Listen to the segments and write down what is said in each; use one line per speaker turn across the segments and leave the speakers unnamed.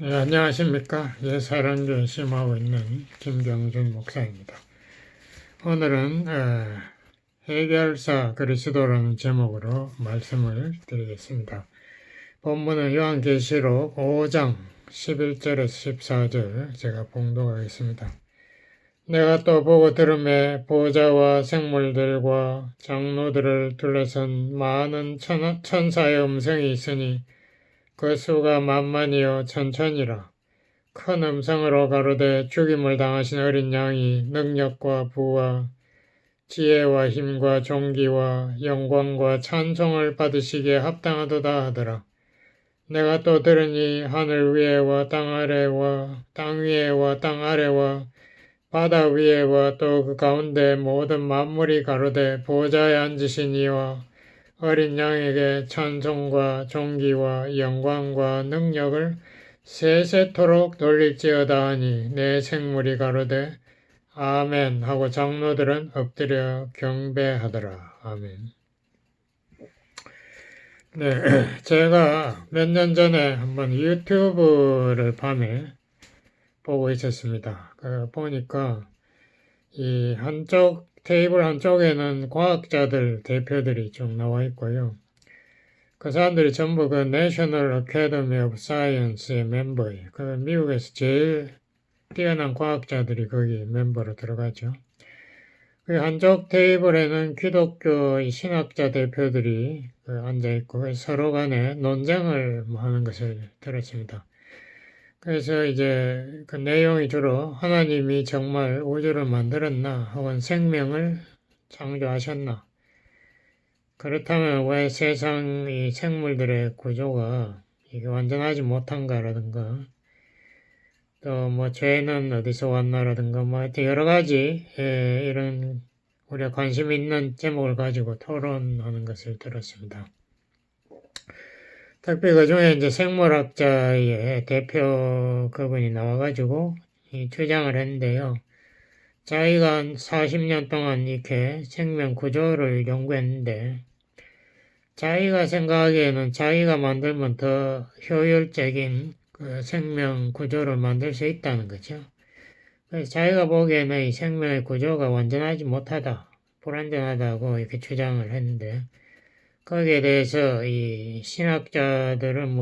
안녕하십니까. 예사랑교에 심하고 있는 김경준 목사입니다. 오늘은 해결사 그리스도라는 제목으로 말씀을 드리겠습니다. 본문은 요한계시록 5장 11절에서 14절 제가 봉독하겠습니다. 내가 또 보고 들음에 보좌와 생물들과 장로들을 둘러선 많은 천사의 음성이 있으니 그 수가 만만이요 천천이라. 큰 음성으로 가로되 죽임을 당하신 어린 양이 능력과 부와 지혜와 힘과 존귀와 영광과 찬송을 받으시기에 합당하도다 하더라. 내가 또 들으니 하늘 위에와 땅 아래와 땅 위에와 땅 아래와 바다 위에와 또 그 가운데 모든 만물이 가로되 보좌에 앉으신 이와 어린 양에게 찬송과 존귀와 영광과 능력을 세세토록 돌릴지어다 하니 내 생물이 가로되 아멘 하고 장로들은 엎드려 경배하더라. 아멘. 네, 제가 몇 년 전에 한번 유튜브를 밤에 보고 있었습니다. 보니까 이 테이블 한쪽에는 과학자들 대표들이 쭉 나와 있고요. 그 사람들이 전부 그 National Academy of Science의 멤버예요. 그 미국에서 제일 뛰어난 과학자들이 거기 멤버로 들어가죠. 그 한쪽 테이블에는 기독교 신학자 대표들이 앉아있고 서로 간에 논쟁을 하는 것을 들었습니다. 그래서 이제 그 내용이 주로 하나님이 정말 우주를 만들었나 혹은 생명을 창조하셨나, 그렇다면 왜 세상의 생물들의 구조가 이게 완전하지 못한가라든가 또 뭐 죄는 어디서 왔나라든가 뭐 하여튼 여러 가지 이런 우리가 관심 있는 제목을 가지고 토론하는 것을 들었습니다. 특히 그 중에 이제 생물학자의 대표 그분이 나와가지고 주장을 했는데요. 자기가 한 40년 동안 이렇게 생명 구조를 연구했는데 자기가 생각하기에는 자기가 만들면 더 효율적인 그 생명 구조를 만들 수 있다는 거죠. 그래서 자기가 보기에는 이 생명의 구조가 완전하지 못하다, 불완전하다고 이렇게 주장을 했는데 거기에 대해서 이 신학자들은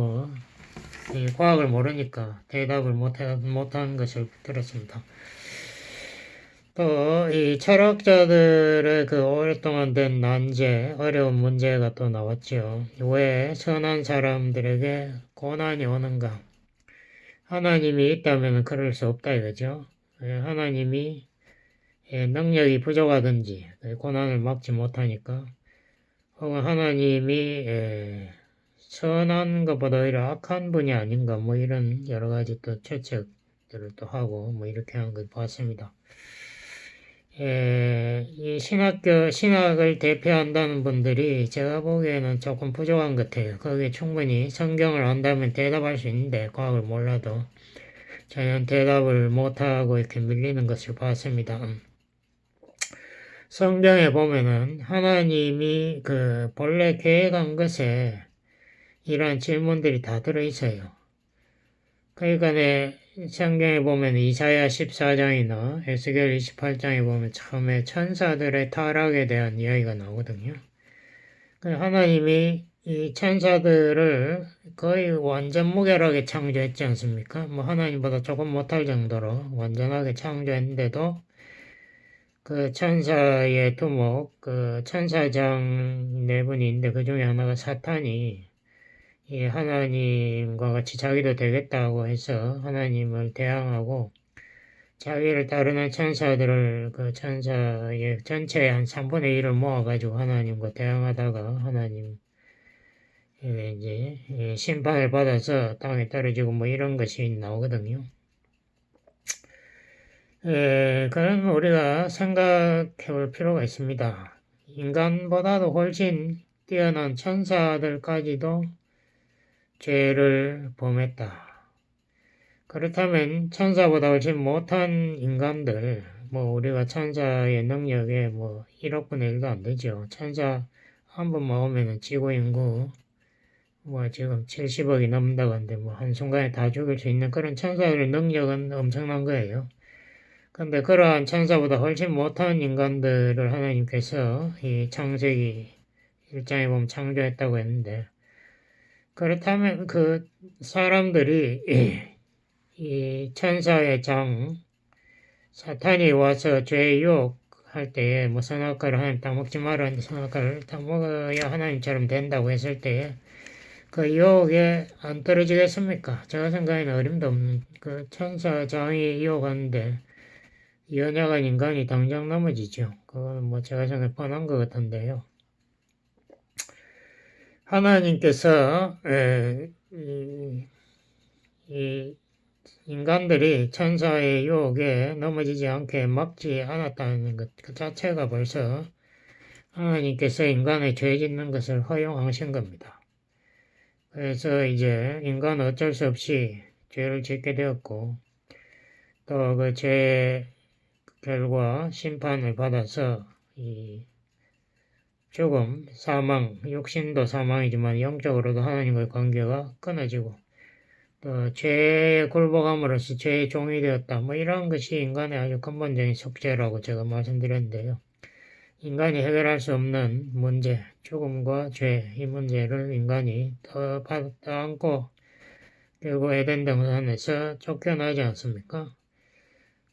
이 과학을 모르니까 대답을 못한 것을 들었습니다. 또 이 철학자들의 그 오랫동안 된 난제, 어려운 문제가 또 나왔죠. 왜 선한 사람들에게 고난이 오는가? 하나님이 있다면 그럴 수 없다 이거죠. 하나님이 능력이 부족하든지 고난을 막지 못하니까, 혹은 하나님이 선한 것보다 오히려 악한 분이 아닌가, 뭐 이런 여러 가지 또 추측들을 또 하고 뭐 이렇게 한 걸 봤습니다. 이 신학을 대표한다는 분들이 제가 보기에는 조금 부족한 것 같아요. 거기에 충분히 성경을 안다면 대답할 수 있는데 과학을 몰라도 전혀 대답을 못하고 이렇게 밀리는 것을 봤습니다. 성경에 보면은 하나님이 그 본래 계획한 것에 이러한 질문들이 다 들어있어요. 그러니까 성경에 보면 이사야 14장이나 에스겔 28장에 보면 처음에 천사들의 타락에 대한 이야기가 나오거든요. 하나님이 이 천사들을 거의 완전 무결하게 창조했지 않습니까? 뭐 하나님보다 조금 못할 정도로 완전하게 창조했는데도 그 천사의 두목, 그 천사장 네 분이 있는데 그 중에 하나가 사탄이 이 하나님과 같이 자기도 되겠다고 해서 하나님을 대항하고 자기를 따르는 천사들을 그 천사의 전체의 한 3분의 1을 모아가지고 하나님과 대항하다가 하나님 이제 심판을 받아서 땅에 떨어지고 뭐 이런 것이 나오거든요. 그럼 우리가 생각해 볼 필요가 있습니다. 인간보다도 훨씬 뛰어난 천사들까지도 죄를 범했다. 그렇다면 천사보다 훨씬 못한 인간들, 뭐 우리가 천사의 능력에 뭐 1억분의 1도 안 되죠. 천사 한 번만 오면은 지구 인구 뭐 지금 70억이 넘는다고 하는데 뭐 한순간에 다 죽일 수 있는 그런 천사들의 능력은 엄청난 거예요. 근데 그러한 천사보다 훨씬 못한 인간들을 하나님께서 이 창세기 1장에 보면 창조했다고 했는데, 그렇다면 그 사람들이 이 천사의 장, 사탄이 와서 죄의 유혹할 때에 뭐 선악과를 하나님 따먹지 말아 하는데 선악과를 따먹어야 하나님처럼 된다고 했을 때에 그 유혹에 안 떨어지겠습니까? 제가 생각에는 어림도 없는 그 천사 장이 유혹하는데 연약한 인간이 당장 넘어지죠. 그거는 뭐 제가 생각에 뻔한 것 같은데요. 하나님께서 이 인간들이 천사의 유혹에 넘어지지 않게 막지 않았다는 것 그 자체가 벌써 하나님께서 인간의 죄 짓는 것을 허용하신 겁니다. 그래서 이제 인간은 어쩔 수 없이 죄를 짓게 되었고 또 그 죄 결과 심판을 받아서 이 죽음, 사망, 육신도 사망이지만 영적으로도 하나님과의 관계가 끊어지고 또 죄에 굴복함으로써 죄의 종이 되었다. 뭐 이런 것이 인간의 아주 근본적인 속죄라고 제가 말씀드렸는데요. 인간이 해결할 수 없는 문제, 죽음과 죄, 이 문제를 인간이 더 안고 결국 에덴 동산에서 쫓겨나지 않습니까?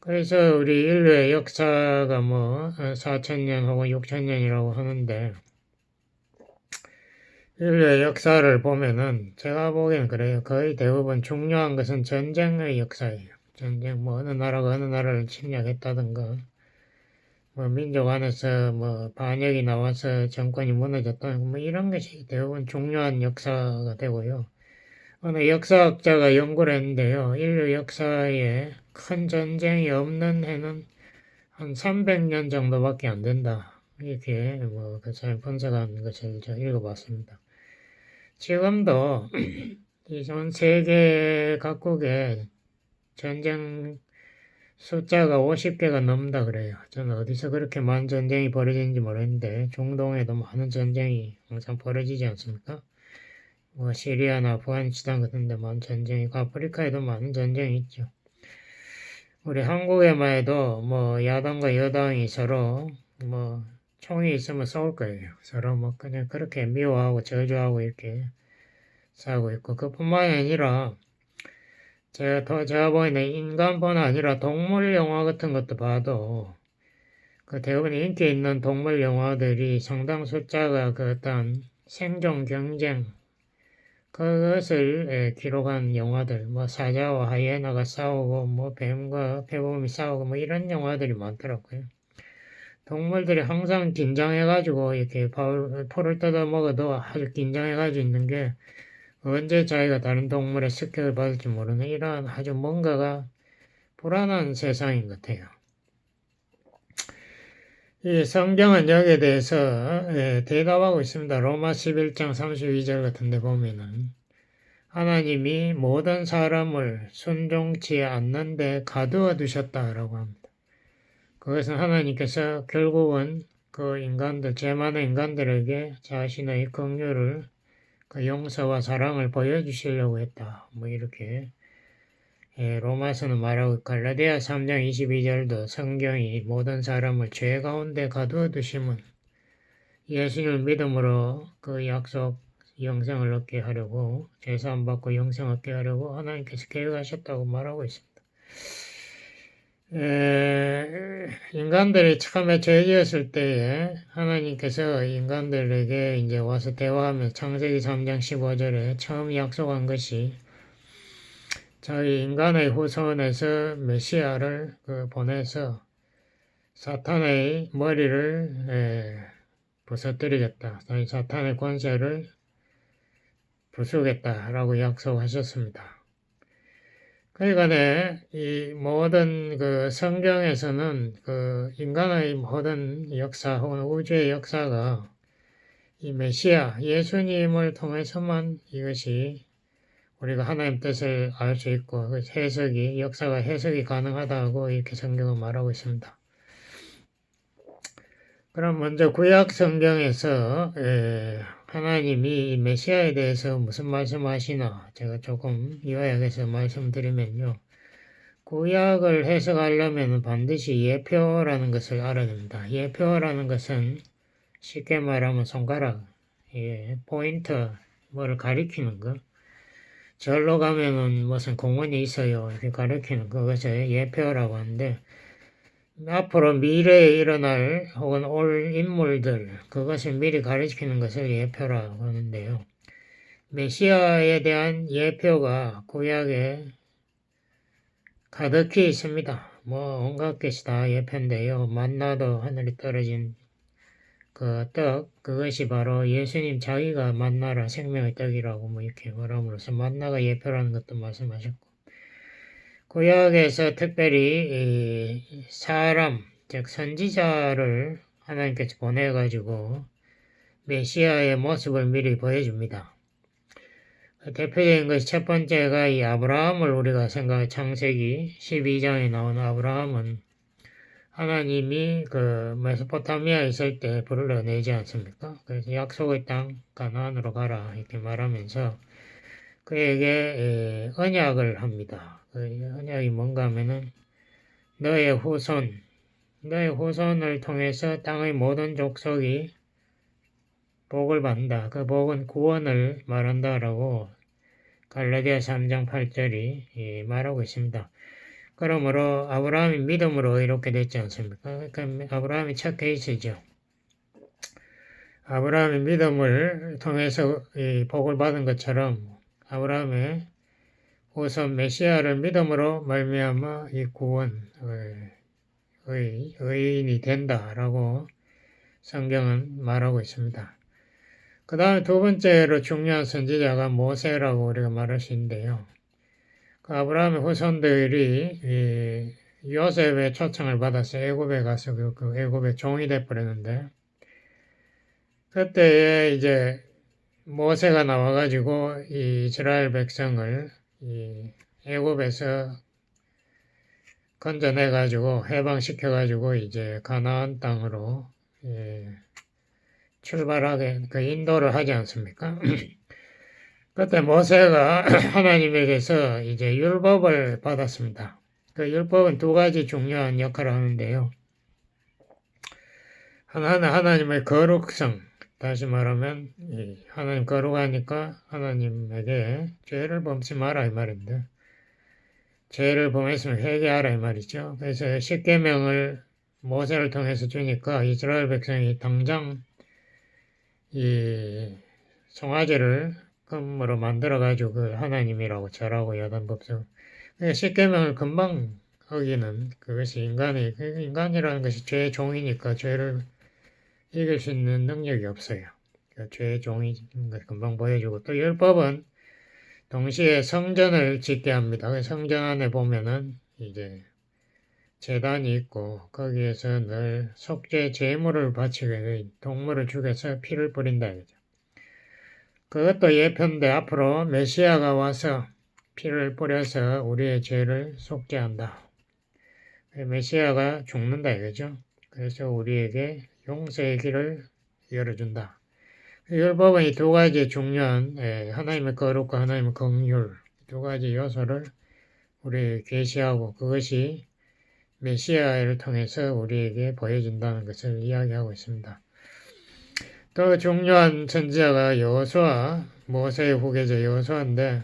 그래서 우리 인류의 역사가 뭐 4,000년 혹은 6,000년이라고 하는데 인류의 역사를 보면은 제가 보기에는 그래요. 거의 대부분 중요한 것은 전쟁의 역사예요. 전쟁 뭐 어느 나라가 어느 나라를 침략했다든가 뭐 민족 안에서 뭐 반역이 나와서 정권이 무너졌다든가 뭐 이런 것이 대부분 중요한 역사가 되고요. 어느 역사학자가 연구를 했는데요. 인류 역사에 큰 전쟁이 없는 해는 한 300년 정도밖에 안 된다. 이렇게 뭐 그 사람 분석한 것을 제가 읽어봤습니다. 지금도 이 전 세계 각국의 전쟁 숫자가 50개가 넘는다 그래요. 저는 어디서 그렇게 많은 전쟁이 벌어지는지 모르겠는데 중동에도 많은 전쟁이 항상 벌어지지 않습니까? 뭐 시리아나 아프가니스탄 같은 데 많은 전쟁이 있고 아프리카에도 많은 전쟁이 있죠. 우리 한국에만 해도 뭐 야당과 여당이 서로 뭐 총이 있으면 싸울 거예요. 서로 뭐 그냥 그렇게 미워하고 저주하고 이렇게 싸우고 있고 그뿐만이 아니라 제가 보기에는 인간뿐 아니라 동물 영화 같은 것도 봐도 그 대부분 인기 있는 동물 영화들이 상당 숫자가 그 어떤 생존 경쟁 그것을 기록한 영화들 뭐 사자와 하이에나가 싸우고 뭐 뱀과 표범이 싸우고 뭐 이런 영화들이 많더라고요. 동물들이 항상 긴장해가지고 이렇게 풀을 뜯어 먹어도 아주 긴장해가지고 있는 게 언제 자기가 다른 동물의 습격을 받을지 모르는 이러한 아주 뭔가가 불안한 세상인 것 같아요. 이 성경은 여기에 대해서 대답하고 있습니다. 로마 11장 32절 같은 데 보면은 하나님이 모든 사람을 순종치 않는 데 가두어 두셨다라고 합니다. 그것은 하나님께서 결국은 그 인간들, 죄 많은 인간들에게 자신의 긍휼을 그 용서와 사랑을 보여주시려고 했다. 뭐 이렇게 로마서는 말하고 갈라디아 3장 22절도 성경이 모든 사람을 죄 가운데 가두어 두심은 예수님을 믿음으로 그 약속 영생을 얻게 하려고 죄사함 받고 영생 얻게 하려고 하나님께서 계획하셨다고 말하고 있습니다. 인간들이 처음에 죄지었을 때에 하나님께서 인간들에게 이제 와서 대화하며 창세기 3장 15절에 처음 약속한 것이 저희 인간의 후손에서 메시아를 보내서 사탄의 머리를 부서뜨리겠다. 사탄의 권세를 부수겠다라고 약속하셨습니다. 그러니까 이 모든 그 성경에서는 그 인간의 모든 역사 혹은 우주의 역사가 이 메시아 예수님을 통해서만 이것이 우리가 하나님 뜻을 알 수 있고 그 해석이 역사가 해석이 가능하다고 이렇게 성경은 말하고 있습니다. 그럼 먼저 구약 성경에서 하나님이 이 메시아에 대해서 무슨 말씀하시나 제가 조금 요약해서 말씀드리면요. 구약을 해석하려면 반드시 예표라는 것을 알아야 됩니다. 예표라는 것은 쉽게 말하면 손가락, 포인터, 뭐를 가리키는 거. 절로 가면은 무슨 공원이 있어요. 이렇게 가리키는 그것을 예표라고 하는데, 앞으로 미래에 일어날 혹은 올 인물들, 그것을 미리 가리키는 것을 예표라고 하는데요. 메시아에 대한 예표가 구약에 가득히 있습니다. 뭐 온갖 것이 다 예표인데요. 만나도 하늘에 떨어진 그 떡, 그것이 바로 예수님 자기가 만나라 생명의 떡이라고 뭐 이렇게 말함으로써 만나가 예표라는 것도 말씀하셨고, 구약에서 특별히 사람, 즉 선지자를 하나님께서 보내가지고 메시아의 모습을 미리 보여줍니다. 대표적인 것이 첫 번째가 이 아브라함을 우리가 창세기 12장에 나오는 아브라함은 하나님이 그 메소포타미아에 있을 때 불러내지 않습니까? 그래서 약속의 땅 가나안으로 가라 이렇게 말하면서 그에게 언약을 합니다. 그 언약이 뭔가 하면은 너의 후손을 통해서 땅의 모든 족속이 복을 받는다. 그 복은 구원을 말한다라고 갈라디아 3장 8절이 말하고 있습니다. 그러므로 아브라함이 믿음으로 이렇게 됐지 않습니까? 그러니까 아브라함이 첫 케이스죠. 아브라함이 믿음을 통해서 이 복을 받은 것처럼 아브라함의 우선 메시아를 믿음으로 말미암아 이 구원의 의인이 된다라고 성경은 말하고 있습니다. 그 다음에 두 번째로 중요한 선지자가 모세라고 우리가 말할 수 있는데요. 그 아브라함의 후손들이 요셉의 초청을 받아서 애굽에 가서 그 애굽의 종이 돼버렸는데, 그때에 이제 모세가 나와가지고 이 이스라엘 백성을 이 애굽에서 건져내가지고 해방시켜가지고 이제 가나안 땅으로 출발하게 그 인도를 하지 않습니까? 그때 모세가 하나님에게서 이제 율법을 받았습니다. 그 율법은 두 가지 중요한 역할을 하는데요. 하나는 하나님의 거룩성, 다시 말하면 하나님 거룩하니까 하나님에게 죄를 범치 마라 이 말인데, 죄를 범했으면 회개하라 이 말이죠. 그래서 십계명을 모세를 통해서 주니까 이스라엘 백성이 당장 이 송아지를 금으로 만들어가지고 그 하나님이라고 절하고 여단법석. 십계명을 금방 어기는 그것이 인간이라는 것이 죄의 종이니까 죄를 이길 수 있는 능력이 없어요. 죄의 종인 것 금방 보여주고, 또 율법은 동시에 성전을 짓게 합니다. 성전 안에 보면은 이제 제단이 있고 거기에서 늘 속죄 제물을 바치게 동물을 죽여서 피를 뿌린다 이거죠. 그것도 예표인데 앞으로 메시아가 와서 피를 뿌려서 우리의 죄를 속죄한다. 메시아가 죽는다 이거죠. 그래서 우리에게 용서의 길을 열어준다. 율법은 이 두 가지 중요한 하나님의 거룩과 하나님의 긍휼 두 가지 요소를 우리에게 계시하고 그것이 메시아를 통해서 우리에게 보여진다는 것을 이야기하고 있습니다. 또 중요한 선지자가 여호수아, 모세의 후계자 여호수아인데,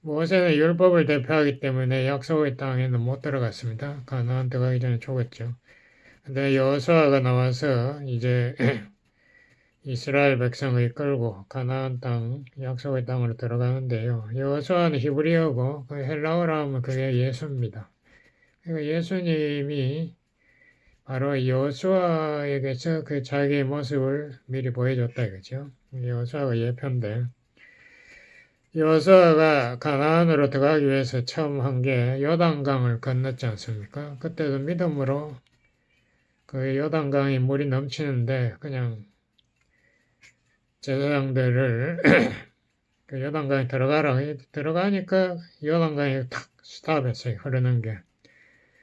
모세는 율법을 대표하기 때문에 약속의 땅에는 못 들어갔습니다. 가나안 들어가기 전에 죽었죠. 근데 여호수아가 나와서 이제 이스라엘 백성을 이끌고 가나안 땅, 약속의 땅으로 들어가는데요. 여호수아는 히브리어고 그 헬라어로 하면 그게 예수입니다. 그러니까 예수님이 바로 여호수아에게서 그 자기의 모습을 미리 보여줬다 이거죠. 여호수아가 예표인데, 여호수아가 가나안으로 들어가기 위해서 처음 한 게 요단강을 건넜지 않습니까? 그때도 믿음으로 그 요단강이 물이 넘치는데 그냥 제사장들을 그 요단강에 들어가니까 요단강이 탁 스탑했어요. 흐르는 게.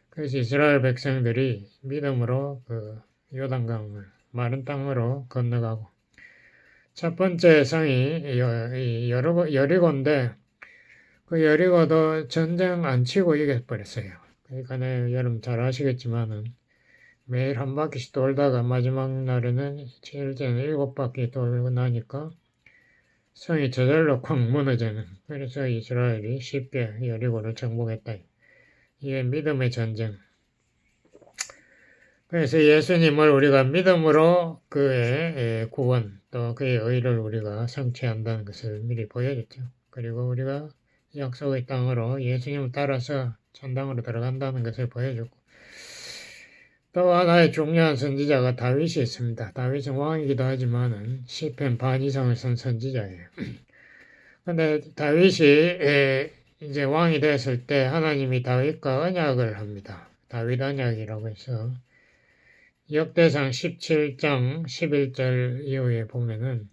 그래서 이스라엘 백성들이 믿음으로 그 요단강을 마른 땅으로 건너가고, 첫 번째 성이 여리고인데 그 여리고도 전쟁 안 치고 이겨버렸어요. 그러니까 여러분 잘 아시겠지만은 매일 한 바퀴씩 돌다가 마지막 날에는 실제는 7바퀴 돌고 나니까 성이 저절로 콱 무너지는. 그래서 이스라엘이 쉽게 여리고를 정복했다. 이게 믿음의 전쟁. 그래서 예수님을 우리가 믿음으로 그의 구원 또 그의 의를 우리가 성취한다는 것을 미리 보여줬죠. 그리고 우리가 약속의 땅으로 예수님을 따라서 천당으로 들어간다는 것을 보여줬고, 또 하나의 중요한 선지자가 다윗이 있습니다. 다윗은 왕이기도 하지만은 시편 반 이상을 쓴 선지자예요. 근데 다윗이 이제 왕이 됐을 때 하나님이 다윗과 언약을 합니다. 다윗 언약이라고 해서 역대상 17장 11절 이후에 보면은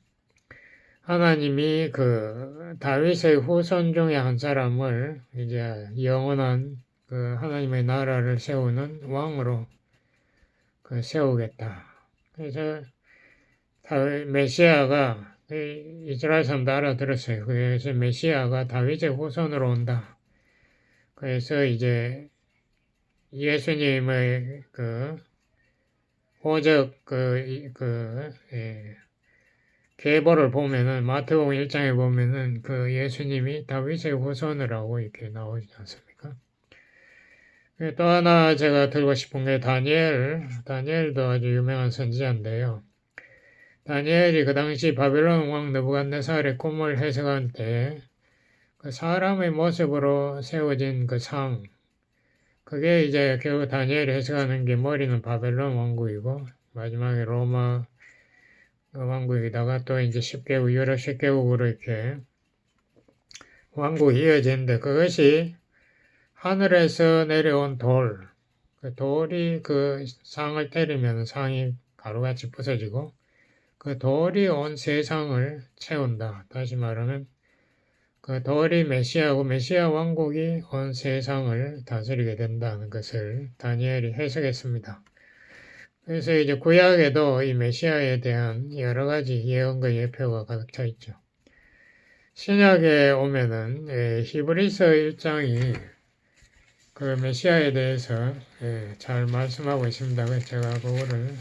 하나님이 그 다윗의 후손 중에 한 사람을 이제 영원한 그 하나님의 나라를 세우는 왕으로 그 세우겠다. 그래서 메시아가 이스라엘 사람도 알아들었어요. 그래서 메시아가 다윗의 후손으로 온다. 그래서 이제 예수님의 그 호적 계보를 보면은 마태복음 1장에 보면은 그 예수님이 다윗의 후손이라고 이렇게 나오지 않습니까? 또 하나 제가 들고 싶은 게 다니엘도 아주 유명한 선지자인데요. 다니엘이 그 당시 바벨론 왕 느부갓네살의 꿈을 해석할 때 그 사람의 모습으로 세워진 그 상, 그게 이제 결국 다니엘이 해석하는 게 머리는 바벨론 왕국이고 마지막에 로마 왕국에다가 또 이제 10개국, 유럽 10개국으로 이렇게 왕국이 이어지는데 그것이 하늘에서 내려온 돌, 그 돌이 그 상을 때리면 상이 가루같이 부서지고 그 돌이 온 세상을 채운다. 다시 말하면 그 돌이 메시아고 메시아 왕국이 온 세상을 다스리게 된다는 것을 다니엘이 해석했습니다. 그래서 이제 구약에도 이 메시아에 대한 여러 가지 예언과 예표가 가득 차 있죠. 신약에 오면은 히브리서 1장이 그 메시아에 대해서 잘 말씀하고 있습니다. 그래서 제가 그거를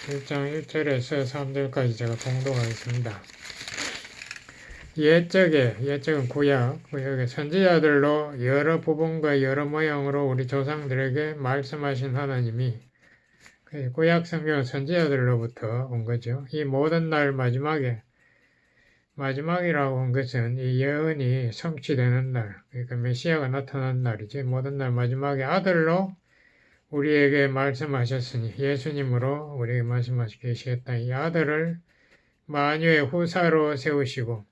1장 1절에서 3절까지 제가 봉독하겠습니다. 옛적은 구약의 선지자들로 여러 부분과 여러 모양으로 우리 조상들에게 말씀하신 하나님이 구약 성경은 선지자들로부터 온 거죠. 이 모든 날 마지막이라고 한 것은 이 예언이 성취되는 날, 그러니까 메시아가 나타난 날이지. 모든 날 마지막에 아들로 우리에게 말씀하셨으니 예수님으로 우리에게 말씀하시고 계시겠다. 이 아들을 만유의 후사로 세우시고,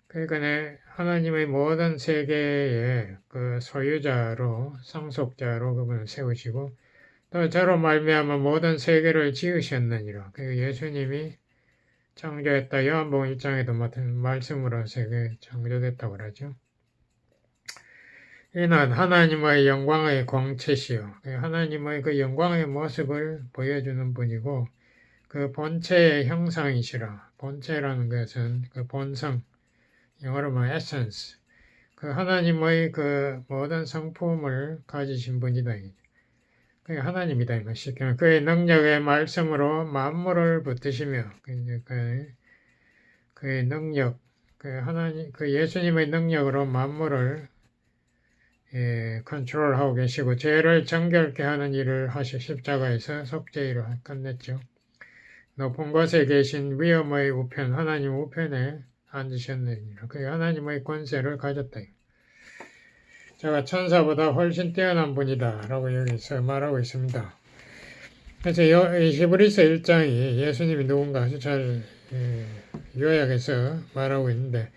그러니까 하나님의 모든 세계의 그 소유자로 상속자로 그분을 세우시고 또 저로 말미암아 모든 세계를 지으셨느니라. 그 예수님이 창조했다. 요한복음 1장에도 맡은 말씀으로 세계 창조됐다고 그러죠. 이는 하나님의 영광의 광채시요. 하나님의 그 영광의 모습을 보여주는 분이고 그 본체의 형상이시라. 본체라는 것은 그 본성, 영어로 말하면 essence. 그 하나님의 그 모든 성품을 가지신 분이다. 그게 하나님이다. 그의 능력의 말씀으로 만물을 붙드시며 그의 능력, 그 예수님의 능력으로 만물을 컨트롤하고 계시고 죄를 정결케 하는 일을 하시 십자가에서 속죄일을 끝냈죠. 높은 곳에 계신 위엄의 우편, 하나님 우편에 앉으셨느니라. 그게 하나님의 권세를 가졌다. 제가 천사보다 훨씬 뛰어난 분이다 라고 여기서 말하고 있습니다. 그래서 히브리서 1장이 예수님이 누군가 아주 잘 요약해서 말하고 있는데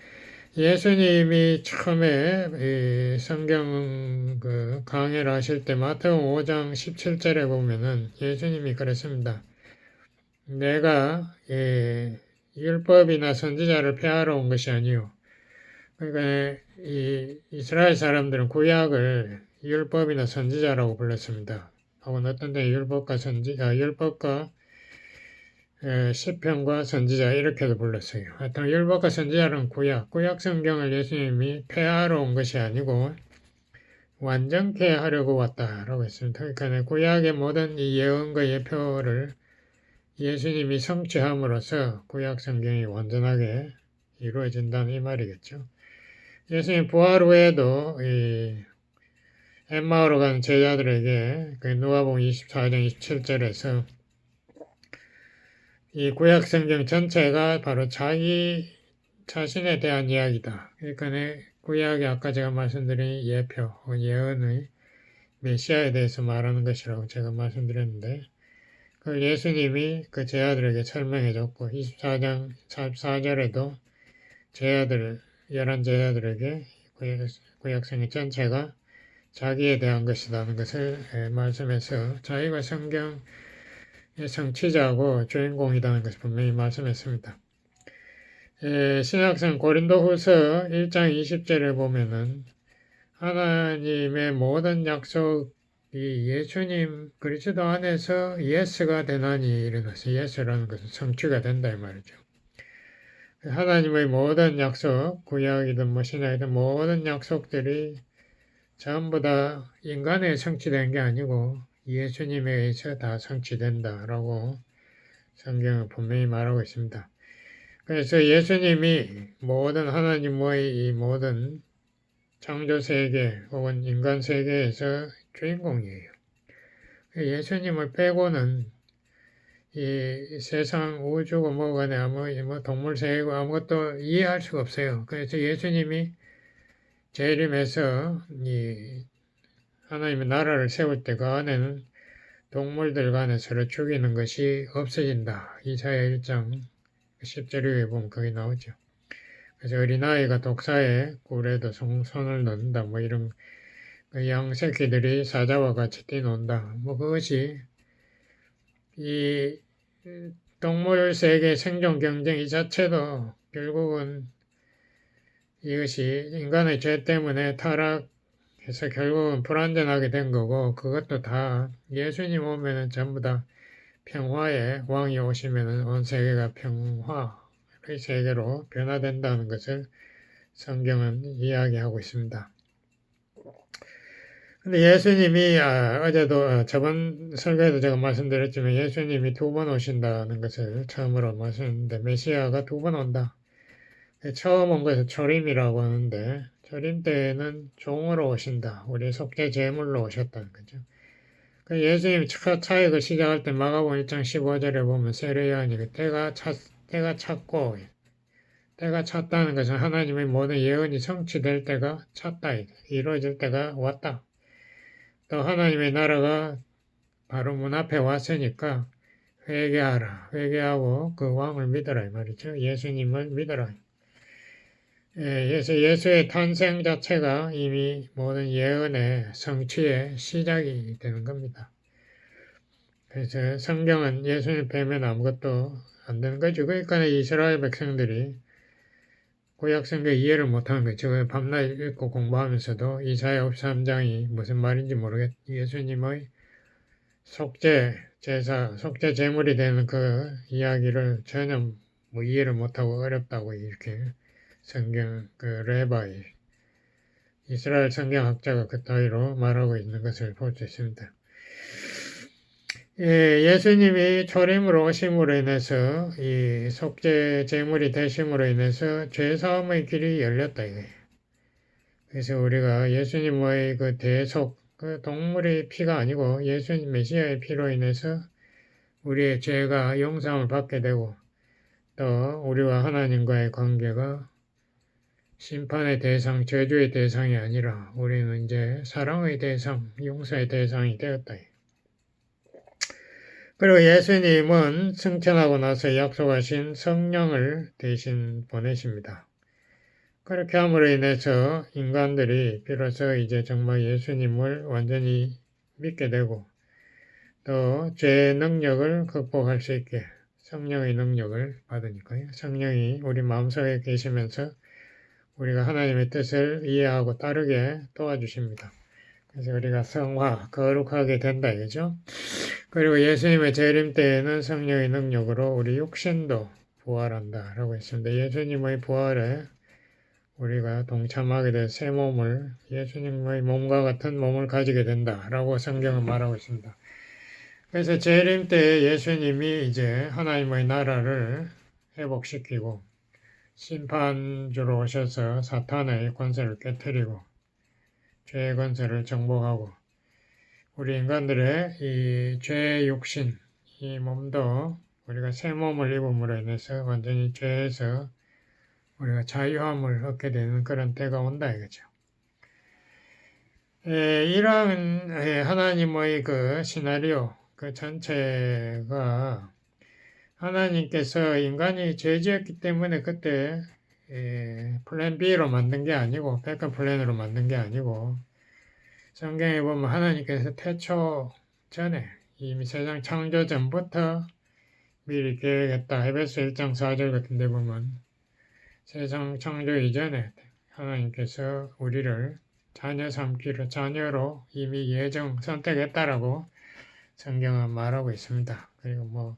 예수님이 처음에 성경 그 강해를 하실 때 마태복음 5장 17절에 보면은 예수님이 그랬습니다. 내가 율법이나 선지자를 폐하러 온 것이 아니요. 그러니까 이 이스라엘 사람들은 구약을 율법이나 선지자라고 불렀습니다. 혹은 어떤 데 율법과 시편과 선지자 이렇게도 불렀어요. 하여튼 율법과 선지자는 구약 성경을 예수님이 폐하러 온 것이 아니고 완전케 하려고 왔다라고 했습니다. 그러니까 구약의 모든 이 예언과 예표를 예수님이 성취함으로써 구약 성경이 완전하게 이루어진다는 이 말이겠죠. 예수님 부활 후에도 엠마오로 가는 제자들에게 누가복음 24장 27절에서 이 구약 성경 전체가 바로 자기 자신에 대한 이야기다. 그러니까 구약이 아까 제가 말씀드린 예표, 예언의 메시아에 대해서 말하는 것이라고 제가 말씀드렸는데 그걸 예수님이 그 제자들에게 설명해 줬고 24장 44절에도 열한 제자들에게 구약 성경 전체가 자기에 대한 것이라는 것을 말씀해서 자기가 성경의 성취자고 주인공이라는 것을 분명히 말씀했습니다. 신약성 고린도후서 1장 20절에 보면은 하나님의 모든 약속이 예수님 그리스도 안에서 예스가 되나니 이르노서 예스라는 것은 성취가 된다 이 말이죠. 하나님의 모든 약속, 구약이든 신약이든 모든 약속들이 전부 다 인간에 성취된 게 아니고 예수님에 의해서 다 성취된다라고 성경은 분명히 말하고 있습니다. 그래서 예수님이 하나님의 이 모든 창조 세계 혹은 인간 세계에서 주인공이에요. 예수님을 빼고는 이 세상 우주고 뭐간에 동물 세계고 아무것도 이해할 수가 없어요. 그래서 예수님이 재림해서 이 하나님의 나라를 세울 때 그 안에는 동물들 간에 서로 죽이는 것이 없어진다. 이사야 1장 10절에 보면 거기 나오죠. 그래서 어린아이가 독사에 꿀에도 손을 넣는다. 이런 양새끼들이 사자와 같이 뛰논다. 그것이 이 동물 세계 생존 경쟁 이 자체도 결국은 이것이 인간의 죄 때문에 타락해서 결국은 불완전하게 된 거고 그것도 다 예수님 오면은 전부 다 평화의 왕이 오시면은 온 세계가 평화의 세계로 변화된다는 것을 성경은 이야기하고 있습니다. 근데 예수님이 어제도 저번 설교에도 제가 말씀드렸지만 예수님이 2번 오신다는 것을 처음으로 말씀했는데 메시아가 2번 온다. 처음 온 것은 초림이라고 하는데 초림 때에는 종으로 오신다. 우리 속죄 제물로 오셨다는 거죠. 예수님이 차익을 시작할 때 마가복음 1장 15절에 보면 세례요한이 때가 찼고 때가 찼다는 것은 하나님의 모든 예언이 성취될 때가 찼다. 이루어질 때가 왔다. 또 하나님의 나라가 바로 문 앞에 왔으니까 회개하라. 회개하고 그 왕을 믿어라 이 말이죠. 예수님을 믿어라. 예수의 탄생 자체가 이미 모든 예언의 성취의 시작이 되는 겁니다. 그래서 성경은 예수님 빼면 아무것도 안 되는 거죠. 그러니까 이스라엘 백성들이 구약 성경 이해를 못하는 거죠. 밤낮 읽고 공부하면서도 이사야 53장이 무슨 말인지 예수님의 속죄 제사, 속죄 제물이 되는 그 이야기를 전혀 이해를 못하고 어렵다고 이렇게 성경 레바이 이스라엘 성경학자가 그 따위로 말하고 있는 것을 볼 수 있습니다. 예수님이 초림으로 오심으로 인해서 이 속죄 제물이 되심으로 인해서 죄사함의 길이 열렸다 이거예요. 그래서 우리가 예수님의 그 대속 그 동물의 피가 아니고 예수님 메시아의 피로 인해서 우리의 죄가 용서함을 받게 되고 또 우리와 하나님과의 관계가 심판의 대상, 저주의 대상이 아니라 우리는 이제 사랑의 대상, 용서의 대상이 되었다. 그리고 예수님은 승천하고 나서 약속하신 성령을 대신 보내십니다. 그렇게 함으로 인해서 인간들이 비로소 이제 정말 예수님을 완전히 믿게 되고 또 죄의 능력을 극복할 수 있게 성령의 능력을 받으니까요. 성령이 우리 마음속에 계시면서 우리가 하나님의 뜻을 이해하고 따르게 도와주십니다. 그래서 우리가 성화, 거룩하게 된다 이거죠. 그리고 예수님의 재림 때에는 성령의 능력으로 우리 육신도 부활한다 라고 했습니다. 예수님의 부활에 우리가 동참하게 될 새 몸을, 예수님의 몸과 같은 몸을 가지게 된다 라고 성경은 말하고 있습니다. 그래서 재림 때에 예수님이 이제 하나님의 나라를 회복시키고 심판주로 오셔서 사탄의 권세를 깨뜨리고 죄의 권세를 정복하고 우리 인간들의 이 죄의 육신, 이 몸도 우리가 새 몸을 입음으로 인해서 완전히 죄에서 우리가 자유함을 얻게 되는 그런 때가 온다 이거죠. 이러한 하나님의 그 시나리오, 그 전체가 하나님께서 인간이 죄지었기 때문에 그때 플랜 B로 만든 게 아니고 백업 플랜으로 만든 게 아니고 성경에 보면 하나님께서 태초 전에 이미 세상 창조 전부터 미리 계획했다. 에베소 1장 4절 같은 데 보면 세상 창조 이전에 하나님께서 우리를 자녀 삼기로 자녀로 이미 예정 선택했다라고 성경은 말하고 있습니다. 그리고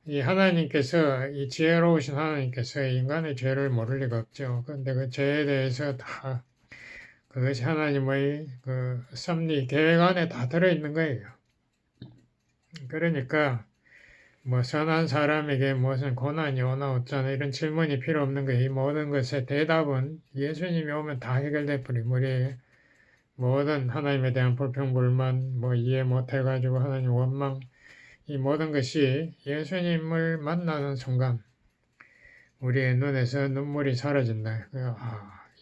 이 하나님께서 이 지혜로우신 하나님께서 인간의 죄를 모를 리가 없죠. 그런데 그 죄에 대해서 다 그것이 하나님의 그 섭리 계획 안에 다 들어있는 거예요. 그러니까 선한 사람에게 무슨 고난이 오나 어쩌나 이런 질문이 필요 없는 거예요. 이 모든 것의 대답은 예수님이 오면 다 해결돼 버린 우리의 모든 하나님에 대한 불평불만 이해 못해가지고 하나님 원망 이 모든 것이 예수님을 만나는 순간 우리의 눈에서 눈물이 사라진다.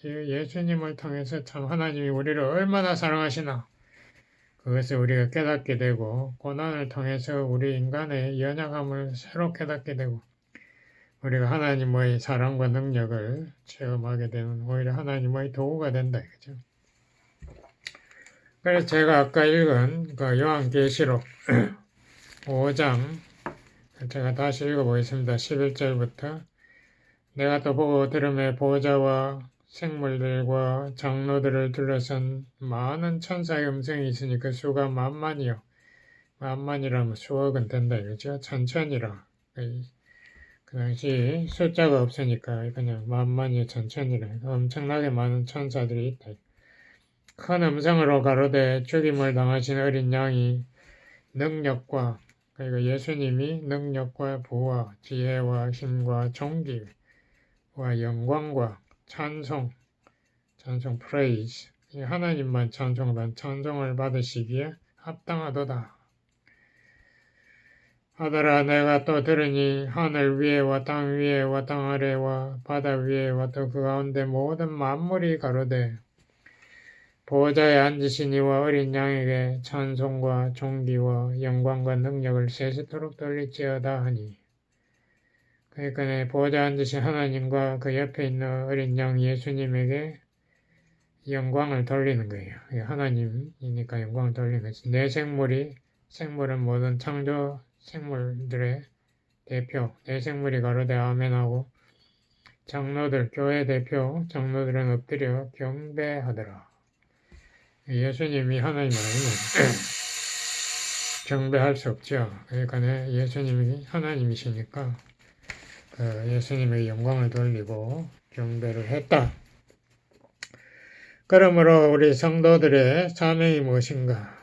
예수님을 통해서 참 하나님이 우리를 얼마나 사랑하시나 그것을 우리가 깨닫게 되고 고난을 통해서 우리 인간의 연약함을 새로 깨닫게 되고 우리가 하나님의 사랑과 능력을 체험하게 되는 오히려 하나님의 도구가 된다 이거죠. 그래서 제가 아까 읽은 그 요한계시록 5장 제가 다시 읽어보겠습니다. 11절부터 내가 또 보고 들음에 보호자와 생물들과 장로들을 둘러싼 많은 천사의 음성이 있으니 그 수가 만만이요. 만만이라면 수억은 된다 이거죠. 천천이라. 그 당시 숫자가 없으니까 그냥 만만이 천천이라. 엄청나게 많은 천사들이 있다. 큰 음성으로 가로되 죽임을 당하신 어린 양이 능력과 그리고 예수님이 능력과 부와 지혜와 힘과 존귀와 영광과 찬송 프레이즈 하나님만 찬송을 받으시기에 합당하도다. 하더라 내가 또 들으니 하늘 위에와 땅 위에와 땅 아래와 바다 위에와 또 그 가운데 모든 만물이 가로되 보호자에 앉으신 이와 어린 양에게 찬송과 존귀와 영광과 능력을 세세토록 돌릴지어다 하니 그러니까 보호자에 앉으신 하나님과 그 옆에 있는 어린 양 예수님에게 영광을 돌리는 거예요. 하나님이니까 영광을 돌리는 거지. 내 생물은 모든 창조 생물들의 대표, 내 생물이 가로되 아멘하고 장로들, 교회 대표 장로들은 엎드려 경배하더라. 예수님이 하나님 아니면 경배할 수 없죠. 그러니까 예수님이 하나님이시니까 예수님의 영광을 돌리고 경배를 했다. 그러므로 우리 성도들의 사명이 무엇인가?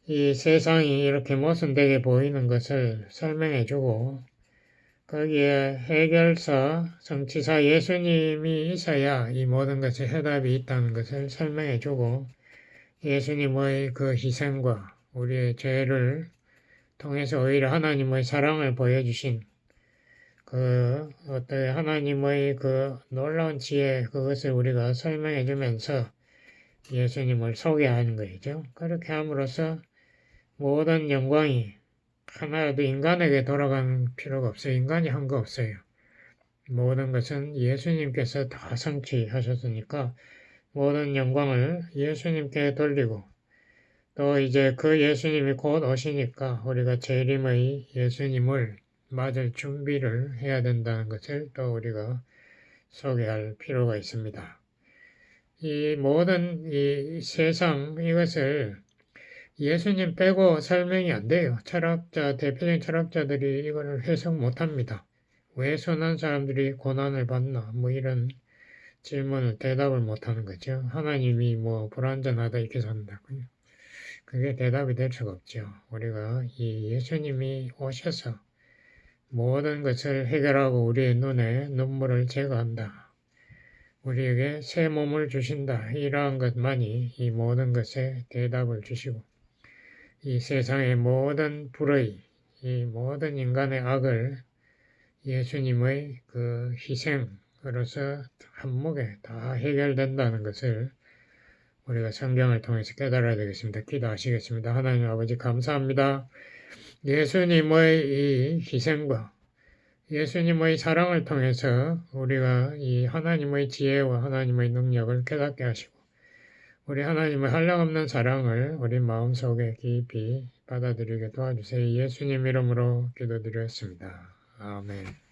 이 세상이 이렇게 모순되게 보이는 것을 설명해주고 거기에 해결사, 성취사 예수님이 있어야 이 모든 것에 해답이 있다는 것을 설명해주고 예수님의 그 희생과 우리의 죄를 통해서 오히려 하나님의 사랑을 보여주신 어떤 하나님의 그 놀라운 지혜 그것을 우리가 설명해주면서 예수님을 소개하는 거죠. 그렇게 함으로써 모든 영광이 하나라도 인간에게 돌아가는 필요가 없어요. 인간이 한 거 없어요. 모든 것은 예수님께서 다 성취하셨으니까 모든 영광을 예수님께 돌리고 또 이제 그 예수님이 곧 오시니까 우리가 재림의 예수님을 맞을 준비를 해야 된다는 것을 또 우리가 소개할 필요가 있습니다. 이 모든 이 세상 이것을 예수님 빼고 설명이 안 돼요. 대표적인 철학자들이 이걸 해석 못 합니다. 왜 선한 사람들이 고난을 받나? 뭐 이런 질문을 대답을 못 하는 거죠. 하나님이 뭐 불완전하다 이렇게 산다고요. 그게 대답이 될 수가 없죠. 우리가 이 예수님이 오셔서 모든 것을 해결하고 우리의 눈에 눈물을 제거한다. 우리에게 새 몸을 주신다. 이러한 것만이 이 모든 것에 대답을 주시고 이 세상의 모든 불의, 이 모든 인간의 악을 예수님의 그 희생으로서 한몫에 다 해결된다는 것을 우리가 성경을 통해서 깨달아야 되겠습니다. 기도하시겠습니다. 하나님 아버지 감사합니다. 예수님의 이 희생과 예수님의 사랑을 통해서 우리가 이 하나님의 지혜와 하나님의 능력을 깨닫게 하시고 우리 하나님의 한량없는 사랑을 우리 마음속에 깊이 받아들이게 도와주세요. 예수님 이름으로 기도드렸습니다. 아멘.